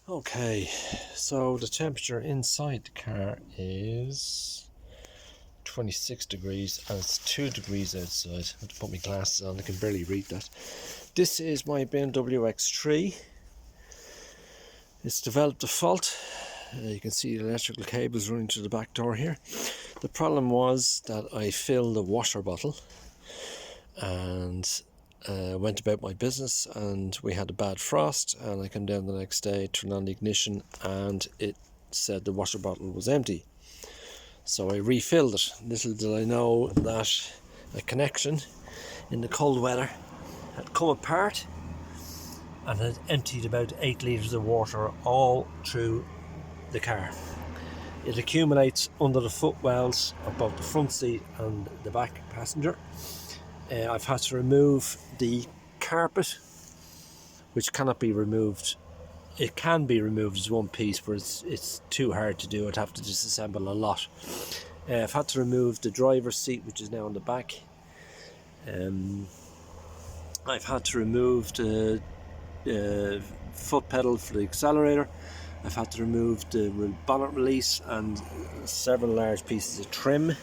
Okay, so the temperature inside the car is 26 degrees and it's 2 degrees outside. I have to put my glasses on, I can barely read that. This is my BMW X3. It's developed a fault. You can see the electrical cables running to the back door here. The problem was that I filled a washer bottle and went about my business, and we had a bad frost, and I came down the next day, turned on the ignition, and it said the washer bottle was empty. So I refilled it. Little did I know that a connection in the cold weather had come apart and had emptied about 8 litres of water all through the car. It accumulates under the footwells of both the front seat and the back passenger. I've had to remove the carpet, which cannot be removed. It can be removed as one piece, but it's too hard to do. I'd have to disassemble a lot. I've had to remove the driver's seat, which is now on the back. I've had to remove the foot pedal for the accelerator. I've had to remove the bonnet release and several large pieces of trim.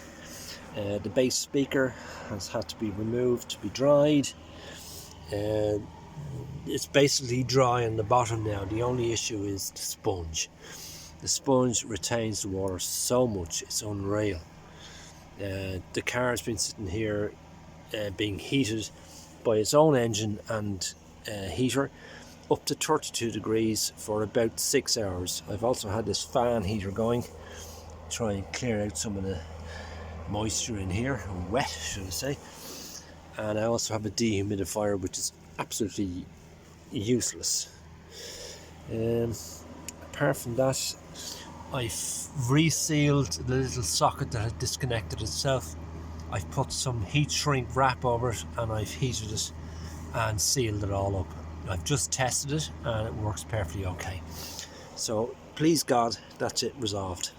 The bass speaker has had to be removed to be dried. It's basically dry on the bottom now. The only issue is the sponge. The sponge retains the water so much, it's unreal. The car has been sitting here being heated by its own engine and heater up to 32 degrees for about 6 hours. I've also had this fan heater going, try and clear out some of the moisture in here, or wet should I say. And I also have a dehumidifier, which is absolutely useless. Apart from that, I've resealed the little socket that had disconnected itself. I've put some heat shrink wrap over it, and I've heated it and sealed it all up. I've just tested it and it works perfectly okay. So please God, that's it resolved.